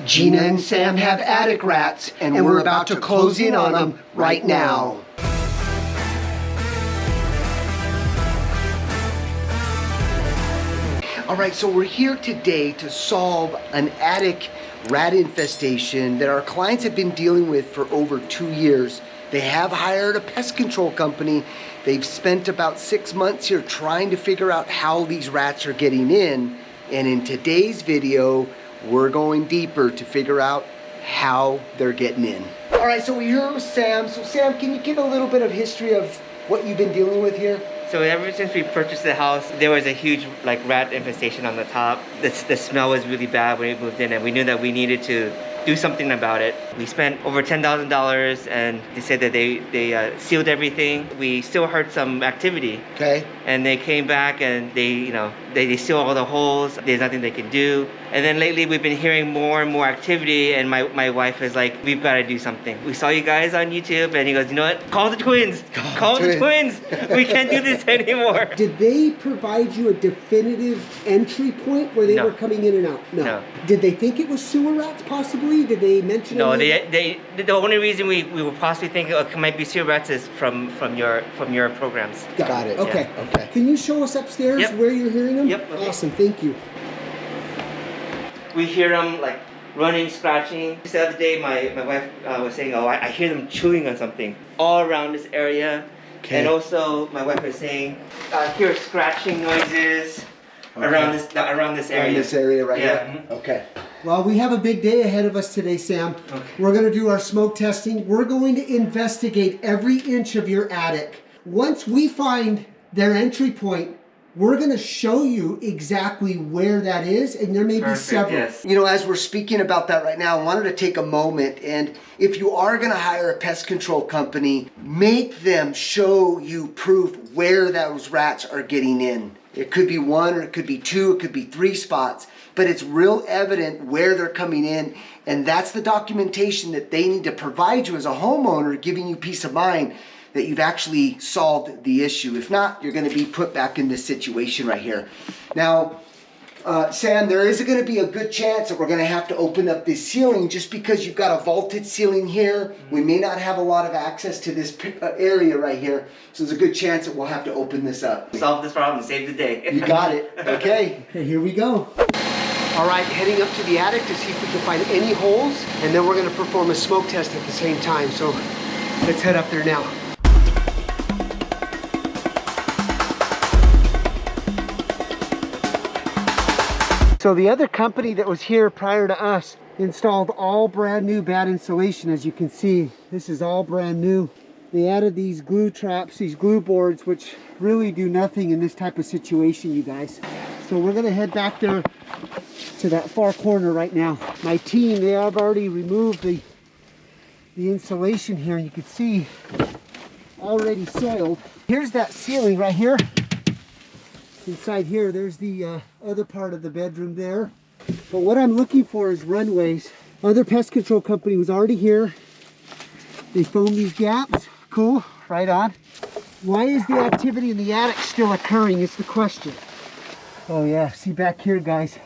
Gina and Sam have attic rats, and we're about to close in on them right now. All right, so we're here today to solve an attic rat infestation that our clients have been dealing with for over 2 years. They have hired a pest control company. They've spent about 6 months here trying to figure out how these rats are getting in. And in today's video, we're going deeper to figure out how they're getting in. All right, so we're here with Sam. So Sam, can you give a little bit of history of what you've been dealing with here? So ever since we purchased the house, there was a huge rat infestation on the top. The smell was really bad when we moved in, and we knew that we needed to do something about it. We spent over $10,000, and they said that they sealed everything. We still heard some activity. Okay. And they came back and they sealed all the holes. There's nothing they can do. And then lately we've been hearing more and more activity, and my wife is like, we've got to do something. We saw you guys on YouTube, and he goes, you know what? Call the twins. Call the twins. We can't do this anymore. Did they provide you a definitive entry point where they were coming in and out? No. Did they think it was sewer rats possibly? Did they mention No, anything? the only reason we were possibly thinking it might be sewer rats is from your programs. Got it. Okay. Yeah. Okay. Can you show us upstairs where you're hearing them? Yep. Okay. Awesome. Thank you. We hear them like running, scratching. Just the other day, my wife was saying, oh, I hear them chewing on something all around this area. Okay. And also, my wife was saying, I hear scratching noises around this area. Around this area right here? Mm-hmm. Okay. Well, we have a big day ahead of us today, Sam. Okay. We're going to do our smoke testing. We're going to investigate every inch of your attic. Once we find their entry point, we're going to show you exactly where that is, and there may be several. Yes. You know, as we're speaking about that right now, I wanted to take a moment, and if you are going to hire a pest control company, make them show you proof where those rats are getting in. It could be 1 or it could be 2, it could be 3 spots, but it's real evident where they're coming in, and that's the documentation that they need to provide you as a homeowner, giving you peace of mind that you've actually solved the issue. If not, you're going to be put back in this situation right here. Now, Sam, there is going to be a good chance that we're going to have to open up this ceiling just because you've got a vaulted ceiling here. We may not have a lot of access to this area right here, so there's a good chance that we'll have to open this up. Solve this problem, save the day. You got it. Okay. Okay, here we go. All right, heading up to the attic to see if we can find any holes, and then we're going to perform a smoke test at the same time. So let's head up there now. So the other company that was here prior to us installed all brand new bad insulation. As you can see, this is all brand new. They added these glue traps, these glue boards, which really do nothing in this type of situation, you guys. So we're gonna head back there to that far corner right now. My team, they have already removed the insulation here, and you can see already soiled. Here's that ceiling right here. Inside here, there's the other part of the bedroom there. But what I'm looking for is runways. Other pest control company was already here. They foamed these gaps. Cool, right on. Why is the activity in the attic still occurring is the question. Oh yeah, see back here, guys.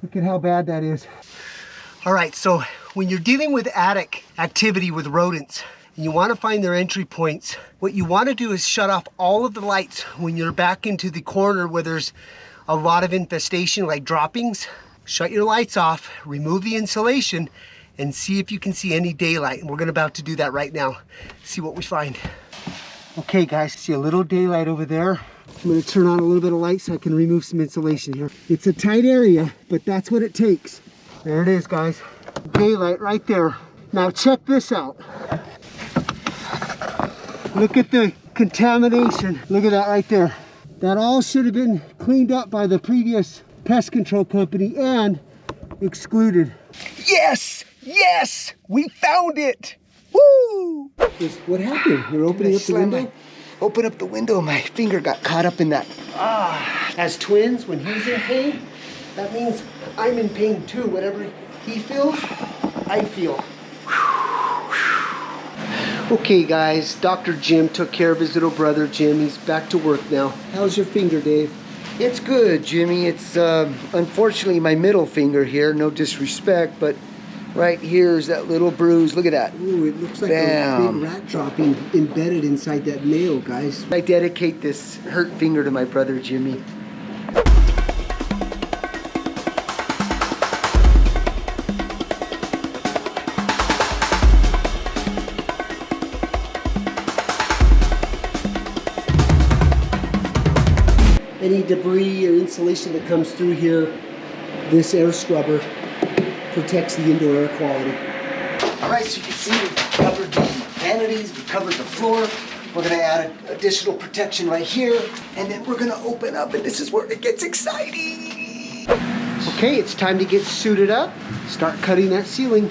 Look at how bad that is. All right, so when you're dealing with attic activity with rodents, and you want to find their entry points, what you want to do is shut off all of the lights when you're back into the corner where there's a lot of infestation, like droppings. Shut your lights off, remove the insulation, and see if you can see any daylight. And we're about to do that right now. See what we find. Okay guys, see a little daylight over there. I'm going to turn on a little bit of light so I can remove some insulation here. It's a tight area, but that's what it takes. There it is, guys. Daylight right there. Now check this out. Look at the contamination. Look at that right there. That all should have been cleaned up by the previous pest control company and excluded. Yes! Yes! We found it! Woo! What happened? You're opening up the window? Open up the window. My finger got caught up in that. As twins, when he's in pain, that means I'm in pain too. Whatever he feels, I feel. Okay guys, Dr. Jim took care of his little brother Jim. He's back to work now. How's your finger, Dave? It's good, Jimmy. It's unfortunately my middle finger here, no disrespect, but right here is that little bruise. Look at that. Ooh, it looks like Bam. a big rat dropping embedded inside that nail, guys. I dedicate this hurt finger to my brother, Jimmy. Any debris or insulation that comes through here, this air scrubber protects the indoor air quality. All right, so you can see we've covered the vanities, we've covered the floor. We're gonna add additional protection right here, and then we're gonna open up, and this is where it gets exciting. Okay, it's time to get suited up, start cutting that ceiling.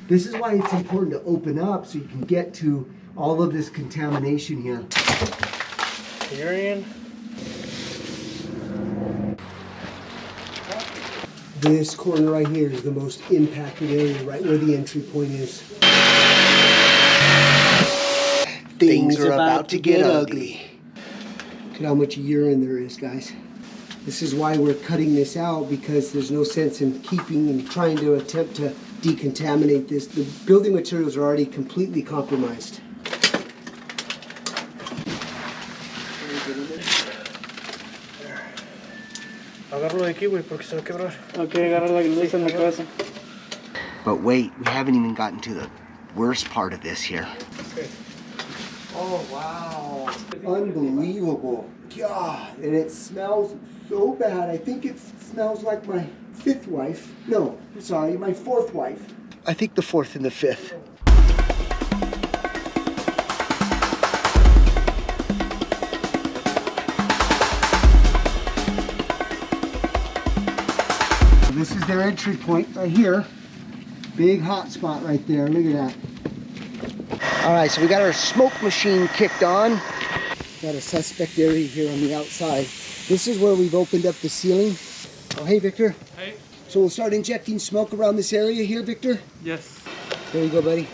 This is why it's important to open up so you can get to all of this contamination here. This corner right here is the most impacted area, right where the entry point is. Things are about to get ugly. Look at how much urine there is, guys. This is why we're cutting this out, because there's no sense in keeping and trying to attempt to decontaminate this. The building materials are already completely compromised. Agárralo de aquí, güey, porque se va a quebrar. Ok, agárrala que no está en la cabeza. But wait, we haven't even gotten to the worst part of this here. Oh, wow. Unbelievable. God, and it smells so bad. I think it smells like my fifth wife. No, I'm sorry, my fourth wife. I think the fourth and the fifth. This is their entry point right here. Big hot spot right there. Look at that. All right, so we got our smoke machine kicked on. Got a suspect area here on the outside. This is where we've opened up the ceiling. Oh, hey, Victor. Hey. So we'll start injecting smoke around this area here, Victor. Yes. There you go, buddy.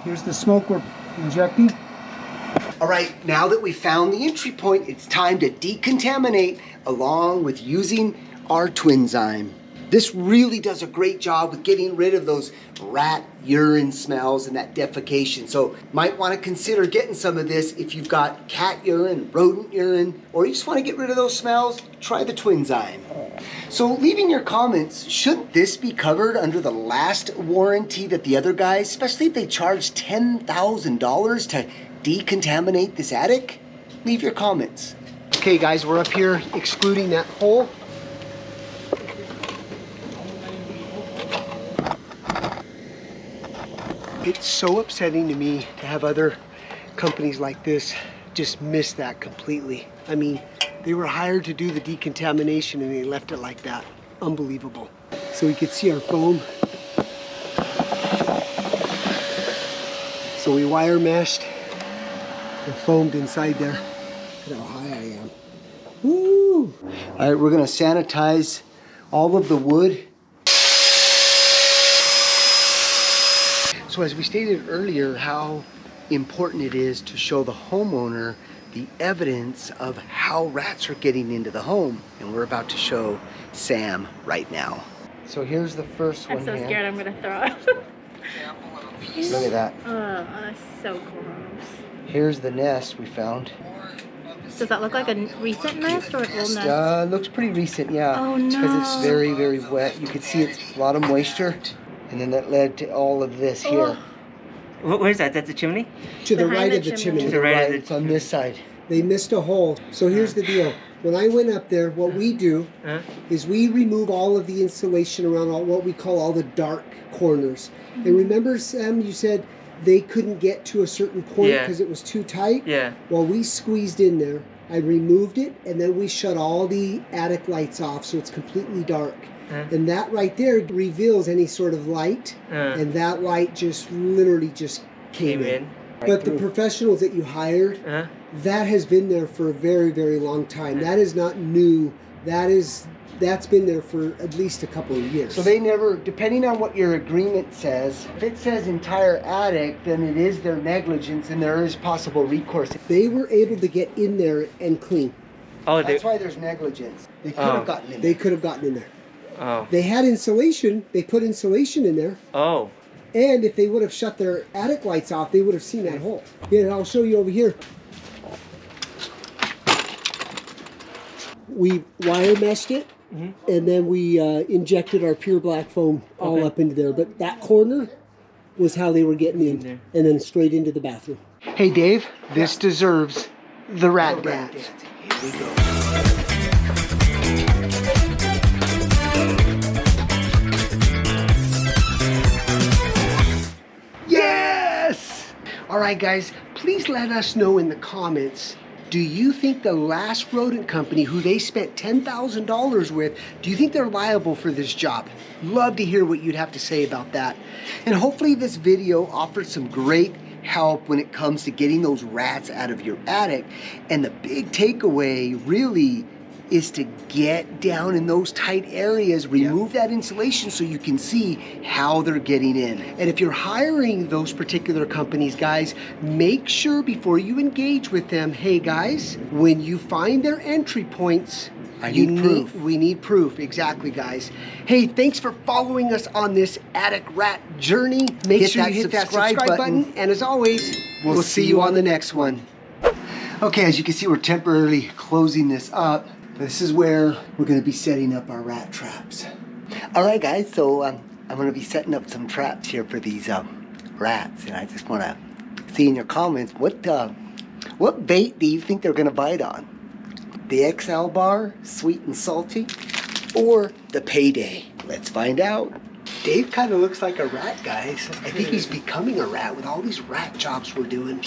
Here's the smoke we're injecting. All right, now that we found the entry point, it's time to decontaminate along with using our Twinzyme. This really does a great job with getting rid of those rat urine smells and that defecation. So might want to consider getting some of this if you've got cat urine, rodent urine, or you just want to get rid of those smells, try the Twinzyme. So leaving your comments, should this be covered under the last warranty that the other guys, especially if they charge $10,000 to decontaminate this attic? Leave your comments. Okay, guys, we're up here excluding that hole. It's so upsetting to me to have other companies like this just miss that completely. I mean, they were hired to do the decontamination and they left it like that. Unbelievable. So we could see our foam. So we wire meshed and foamed inside there. Look at how high I am. Woo! All right, we're gonna sanitize all of the wood. So as we stated earlier, how important it is to show the homeowner the evidence of how rats are getting into the home. And we're about to show Sam right now. So here's the first one I'm so here. scared I'm gonna throw up. Look at that. Oh, that's so gross. Here's the nest we found. Does that look like a recent nest or an old nest? Looks pretty recent, yeah. Oh, Because no. it's very, very wet. You can see it's a lot of moisture. And then that led to all of this here. Where's that? That's the chimney? To the Behind right the of the chimney. chimney. To the right of the It's on this side. They missed a hole. So here's the deal. When I went up there, what we do is we remove all of the insulation around all what we call all the dark corners. And remember, Sam, you said they couldn't get to a certain point because it was too tight? Yeah. Well, we squeezed in there. I removed it, and then we shut all the attic lights off so it's completely dark. And that right there reveals any sort of light, and that light just literally just came in. All But the professionals that you hired, that has been there for a very, very long time. That is not new. That's been there for at least a couple of years. So they never, depending on what your agreement says, if it says entire attic, then it is their negligence and there is possible recourse. They were able to get in there and clean. Oh, That's why there's negligence. They could have gotten in there. They could have gotten in there. Oh. They had insulation. They put insulation in there. Oh. And if they would have shut their attic lights off, they would have seen that hole. Here, I'll show you over here. We wire meshed it, and then we injected our pure black foam all up into there. But that corner was how they were getting in, and then straight into the bathroom. Hey Dave, this deserves the rat dance. Here we go. Yes! All right, guys, please let us know in the comments, do you think the last rodent company who they spent $10,000 with, do you think they're liable for this job? Love to hear what you'd have to say about that. And hopefully this video offered some great help when it comes to getting those rats out of your attic. And the big takeaway really is to get down in those tight areas, remove that insulation so you can see how they're getting in. And if you're hiring those particular companies, guys, make sure before you engage with them, hey guys, when you find their entry points, we need proof. Exactly, guys. Hey, thanks for following us on this attic rat journey. Make sure you hit that subscribe button. And as always, we'll see you on the next one. Okay, as you can see, we're temporarily closing this up. This is where we're going to be setting up our rat traps. All right, guys, so I'm going to be setting up some traps here for these rats. And I just want to see in your comments, what bait do you think they're going to bite on? The XL bar, sweet and salty, or the payday? Let's find out. Dave kind of looks like a rat, guys. I think he's becoming a rat with all these rat jobs we're doing.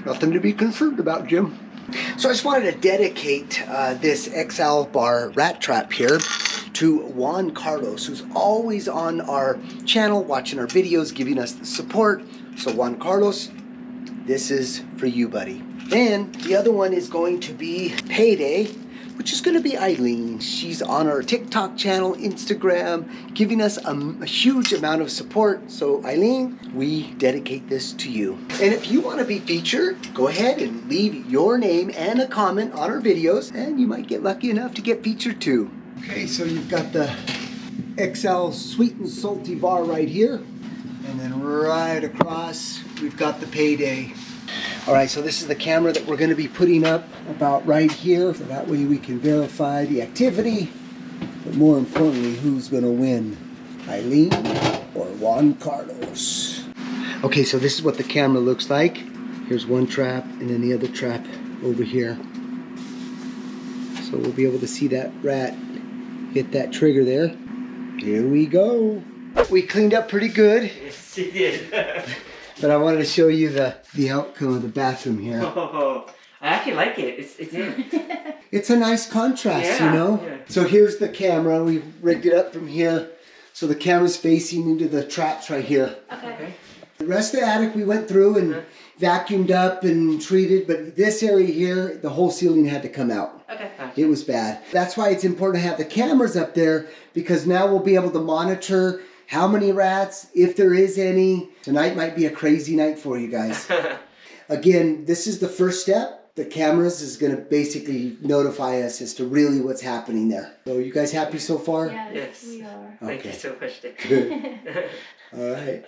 Nothing to be concerned about, Jim. So I just wanted to dedicate this XL bar rat trap here to Juan Carlos, who's always on our channel, watching our videos, giving us the support. So Juan Carlos, this is for you, buddy. And the other one is going to be Payday, which is going to be Eileen. She's on our TikTok channel, Instagram, giving us a huge amount of support. So Eileen, we dedicate this to you. And if you want to be featured, go ahead and leave your name and a comment on our videos, and you might get lucky enough to get featured too. Okay, so you've got the XL sweet and salty bar right here. And then right across, we've got the Payday. All right, so this is the camera that we're going to be putting up about right here. So that way we can verify the activity. But more importantly, who's going to win? Eileen or Juan Carlos? Okay, so this is what the camera looks like. Here's one trap and then the other trap over here. So we'll be able to see that rat hit that trigger there. Here we go. We cleaned up pretty good. Yes, you did. But I wanted to show you the outcome of the bathroom here. Oh, I actually like it. It's in. It's a nice contrast, you know? Yeah. So here's the camera. We rigged it up from here. So the camera's facing into the traps right here. Okay. The rest of the attic we went through and vacuumed up and treated, but this area here, the whole ceiling had to come out. Okay. It was bad. That's why it's important to have the cameras up there, because now we'll be able to monitor how many rats, if there is any. Tonight might be a crazy night for you guys. Again, this is the first step. The cameras is going to basically notify us as to really what's happening there. So you guys happy so far? Yes, we are. Thank you so much, Dick. Good. All right.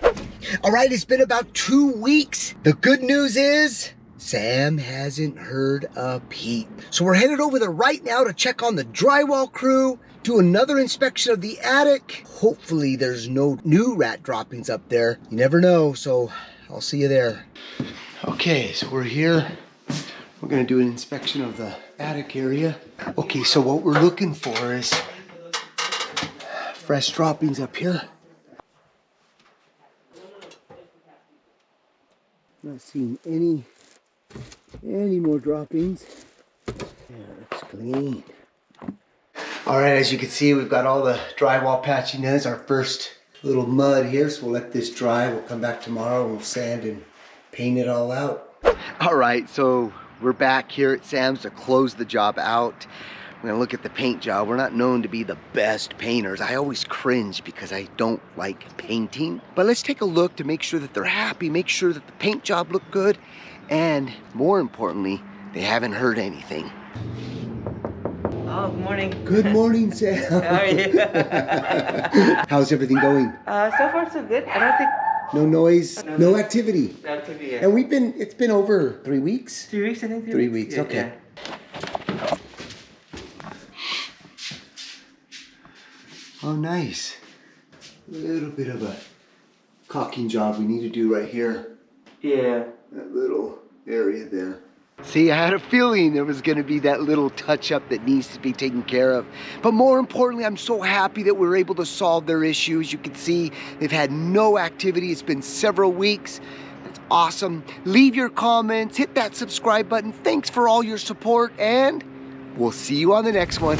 All right, it's been about 2 weeks. The good news is Sam hasn't heard a peep. So we're headed over there right now to check on the drywall crew, do another inspection of the attic. Hopefully there's no new rat droppings up there. You never know, so I'll see you there. Okay, so we're here. We're gonna do an inspection of the attic area. Okay, so what we're looking for is fresh droppings up here. Not seeing any more droppings. Yeah, looks clean. All right, as you can see, we've got all the drywall patching. That is our first little mud here, so we'll let this dry. We'll come back tomorrow and we'll sand and paint it all out. All right, so we're back here at Sam's to close the job out. We're gonna look at the paint job. We're not known to be the best painters. I always cringe because I don't like painting. But let's take a look to make sure that they're happy, make sure that the paint job looked good, and more importantly, they haven't heard anything. Oh, good morning. Good morning, Sam. How are you? How's everything going? So far so good. I don't think No noise, no activity. no activity yet. And it's been over 3 weeks? 3 weeks, I think. 3 weeks, Yeah, okay. yeah. Oh, nice. A little bit of a caulking job we need to do right here. Yeah. That little area there. See, I had a feeling there was gonna be that little touch-up that needs to be taken care of. But more importantly, I'm so happy that we're able to solve their issues. You can see they've had no activity. It's been several weeks. That's awesome. Leave your comments, hit that subscribe button. Thanks for all your support, and we'll see you on the next one.